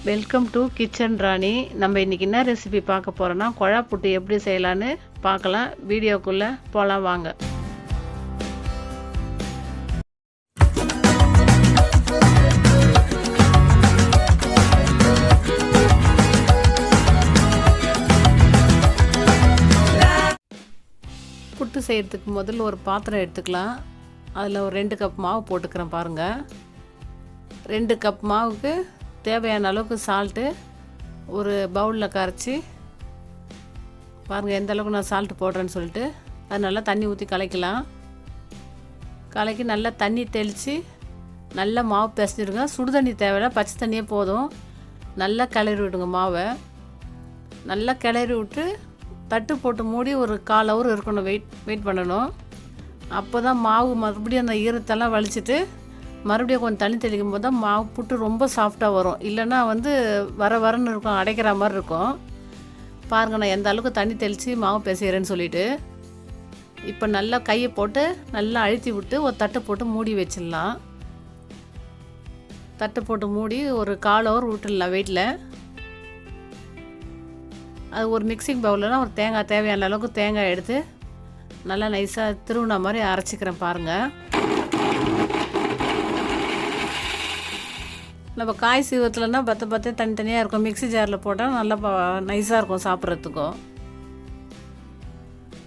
Welcome to kitchen ராணி. நம்ம இன்றைக்கி என்ன ரெசிபி பார்க்க போகிறோன்னா, குழா புட்டு எப்படி செய்யலான்னு பார்க்கலாம். வீடியோக்குள்ளே போகலாம் வாங்க. புட்டு செய்கிறதுக்கு முதல்ல ஒரு பாத்திரம் எடுத்துக்கலாம். அதில் ஒரு 2 கப் மாவு போட்டுக்கிறேன் பாருங்கள். 2 கப் மாவுக்கு தேவையான அளவுக்கு சால்ட்டு ஒரு பவுலில் கரைச்சி பாருங்கள் எந்த அளவுக்கு நான் சால்ட்டு போடுறேன்னு சொல்லிட்டு. அது நல்லா தண்ணி ஊற்றி கலக்கலாம். கலக்கி நல்லா தண்ணி தெளித்து நல்லா மாவு பிசைஞ்சிடுங்க. சுடு தண்ணி தேவையில்ல, பச்சை தண்ணியே போதும். நல்லா கிளறி விடுங்க மாவை. நல்லா கிளறி விட்டு தட்டு போட்டு மூடி ஒரு 1/4 ஹவர் இருக்கணும். வெயிட் பண்ணணும். அப்போ தான் மாவு மறுபடியும் அந்த ஈரத்தெல்லாம் வலிச்சிட்டு மறுபடியும் கொஞ்சம் தண்ணி தெளிக்கும் போது தான் மாவு புட்டு ரொம்ப சாஃப்டாக வரும். இல்லைன்னா வரன்னு இருக்கும், அடைக்கிற மாதிரி இருக்கும். பாருங்கள் நான் எந்த அளவுக்கு தண்ணி தெளித்து மாவு பிசைகிறேன்னு சொல்லிவிட்டு. இப்போ நல்லா கையை போட்டு நல்லா அழுத்தி விட்டு ஒரு தட்டு போட்டு மூடி வச்சிடலாம். தட்டு போட்டு மூடி ஒரு 1/4 ஹவர் விட்டுடலாம் வெயிட்டில். அது ஒரு மிக்சிங் பவுலில் ஒரு தேங்காய் தேவையான அளவுக்கு தேங்காய் எடுத்து நல்லா நைஸாக திருவுன மாதிரி அரைச்சிக்கிறேன் பாருங்கள். நம்ம காய் சீவத்துலன்னா பத்து தனித்தனியாக இருக்கும். மிக்ஸி ஜாரில் போட்டால் நல்லா நைஸாக இருக்கும் சாப்பிட்றதுக்கும்.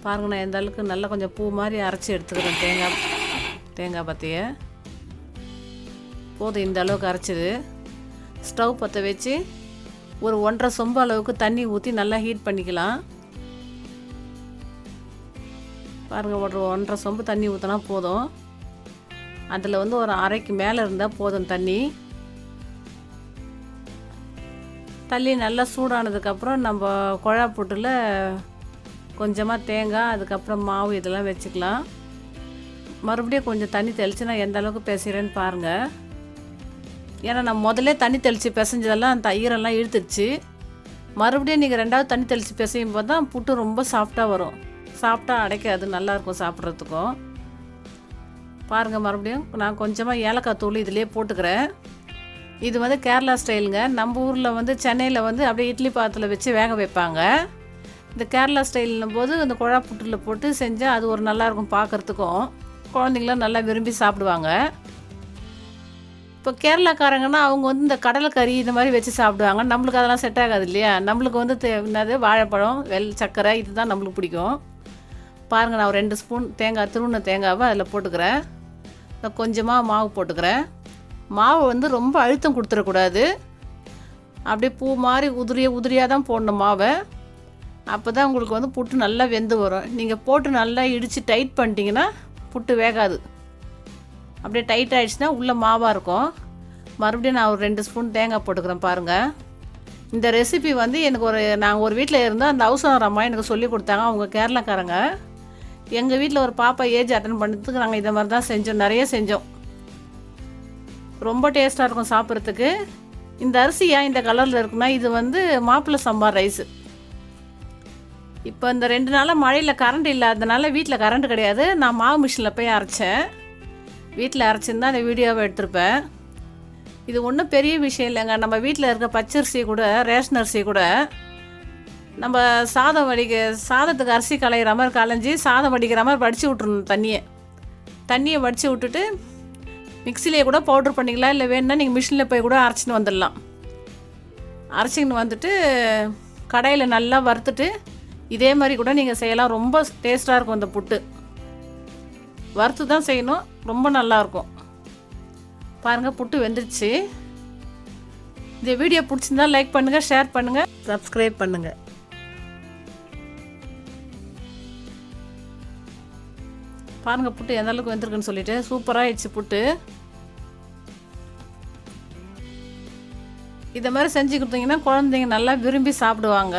பாருங்கள் நான் எந்த அளவுக்கு நல்லா கொஞ்சம் பூ மாதிரி அரைச்சி எடுத்துக்கிறேன். தேங்காய் பத்தையை போதும். இந்த அளவுக்கு அரைச்சிது. ஸ்டவ் பற்ற வச்சு ஒரு 1.5 சொம்பு அளவுக்கு தண்ணி ஊற்றி நல்லா ஹீட் பண்ணிக்கலாம். பாருங்கள் ஒரு 1.5 சொம்பு தண்ணி ஊற்றினா போதும். அதில் ஒரு அரைக்கு மேலே இருந்தால் போதும் தண்ணி. தண்ணி நல்லா சூடானதுக்கப்புறம் நம்ம குழா புட்டில் கொஞ்சமாக தேங்காய், அதுக்கப்புறம் மாவு இதெல்லாம் வச்சுக்கலாம். மறுபடியும் கொஞ்சம் தண்ணி தெளித்து நான் எந்த அளவுக்கு பிசைகிறேன்னு பாருங்கள். ஏன்னா நான் முதல்ல தண்ணி தெளித்து பிசைஞ்சதெல்லாம் அந்த ஈரெல்லாம் இழுத்துச்சு. மறுபடியும் நீங்கள் 2வது தண்ணி தெளித்து பிசையும் போது தான் புட்டு ரொம்ப சாஃப்டாக வரும். சாஃப்டாக அடைக்காது, நல்லாயிருக்கும் சாப்பிட்றதுக்கும். பாருங்கள் மறுபடியும் நான் கொஞ்சமாக ஏலக்காய் தூள் இதிலே போட்டுக்கிறேன். இது கேரளா ஸ்டைலுங்க. நம்ம ஊரில் சென்னையில் அப்படியே இட்லி பாத்திரத்தில் வச்சு வேக வைப்பாங்க. இந்த கேரளா ஸ்டைல்னும் போது இந்த குழா புட்டில் போட்டு செஞ்சால் அது ஒரு நல்லாயிருக்கும் பார்க்குறதுக்கும். குழந்தைங்களாம் நல்லா விரும்பி சாப்பிடுவாங்க. இப்போ கேரளாக்காரங்கன்னா அவங்க இந்த கடலைக்கறி இந்த மாதிரி வச்சு சாப்பிடுவாங்க. நம்மளுக்கு அதெல்லாம் செட் ஆகாது இல்லையா. நம்மளுக்கு என்னது வாழைப்பழம், சர்க்கரை இதுதான் நம்மளுக்கு பிடிக்கும். பாருங்கள் நான் ஒரு 2 ஸ்பூன் தேங்காய், திருவுன தேங்காவை அதில் போட்டுக்கிறேன். கொஞ்சமாக மாவு போட்டுக்கிறேன். மாவு ரொம்ப அழுத்தம் கொடுத்துடக்கூடாது. அப்படியே பூ மாதிரி உதிரியாக தான் போடணும் மாவை. அப்போ தான் உங்களுக்கு புட்டு நல்லா வெந்து வரும். நீங்கள் போட்டு நல்லா இடித்து டைட் பண்ணிட்டீங்கன்னா புட்டு வேகாது. அப்படியே டைட் ஆகிடுச்சுன்னா உள்ளே மாவாக இருக்கும். மறுபடியும் நான் ஒரு 2 ஸ்பூன் தேங்காய் போட்டுக்கிறேன் பாருங்கள். இந்த ரெசிபி எனக்கு நாங்கள் ஒரு வீட்டில் இருந்தால் அந்த ஹவுஸ் ஓனர் அம்மா எனக்கு சொல்லி கொடுத்தாங்க. அவங்க கேரளாக்காரங்க. எங்கள் வீட்டில் ஒரு பாப்பா ஏஜ் அட்டன் பண்ணுறதுக்கு நாங்கள் இதை மாதிரி தான் செஞ்சோம். நிறைய செஞ்சோம். ரொம்ப டேஸ்ட்டாக இருக்கும் சாப்பிட்றதுக்கு. இந்த அரிசி ஏன் இந்த கலரில் இருக்குன்னா இது மாப்பிள்ளை சம்பா ரைஸு. இப்போ இந்த 2 நாளாக மழையில் கரண்ட் இல்லாததுனால வீட்டில் கரண்ட் கிடையாது. நான் மாவு மிஷினில் போய் அரைச்சேன். வீட்டில் அரைச்சிருந்தா அந்த வீடியோவை எடுத்திருப்பேன். இது ஒன்றும் பெரிய விஷயம் இல்லைங்க. நம்ம வீட்டில் இருக்க பச்சரிசி கூட, ரேஷன் அரிசி கூட நம்ம சாதத்துக்கு அரிசி களையிற மாதிரி களைஞ்சி சாதம் வடிக்கிற மாதிரி வடித்து விட்றணும். தண்ணியை வடித்து விட்டுட்டு மிக்சிலே கூட பவுட்ரு பண்ணிக்கலாம். இல்லை வேணுன்னா நீங்கள் மிஷினில் போய் கூட அரைச்சின்னு வந்துடலாம். அரைச்சிக்கின்னு வந்துட்டு கடையில் நல்லா வறுத்துட்டு இதே மாதிரி கூட நீங்கள் செய்யலாம். ரொம்ப டேஸ்ட்டாக இருக்கும் இந்த புட்டு. வறுத்து தான் செய்யணும், ரொம்ப நல்லாயிருக்கும். பாருங்கள் புட்டு வெந்துடுச்சு. இந்த வீடியோ பிடிச்சிருந்தா லைக் பண்ணுங்கள், ஷேர் பண்ணுங்கள், சப்ஸ்கிரைப் பண்ணுங்கள். பாருங்கள் புட்டு எந்த அளவுக்கு வெந்திருக்குன்னு சொல்லிட்டு. சூப்பராக ஆயிடுச்சு புட்டு. இதை மாதிரி செஞ்சு கொடுத்தீங்கன்னா குழந்தைங்க நல்லா விரும்பி சாப்பிடுவாங்க.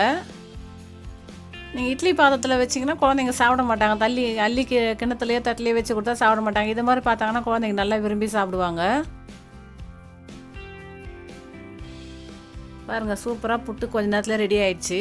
நீங்கள் இட்லி பாத்திரத்தில் வச்சிங்கன்னா குழந்தைங்க சாப்பிட மாட்டாங்க. அள்ளி கிணத்துலையோ தட்டிலையோ வச்சு கொடுத்தா சாப்பிட மாட்டாங்க. இது மாதிரி பார்த்தாங்கன்னா குழந்தைங்க நல்லா விரும்பி சாப்பிடுவாங்க. பாருங்கள் சூப்பராக புட்டு கொஞ்ச நேரத்தில் ரெடி ஆயிடுச்சு.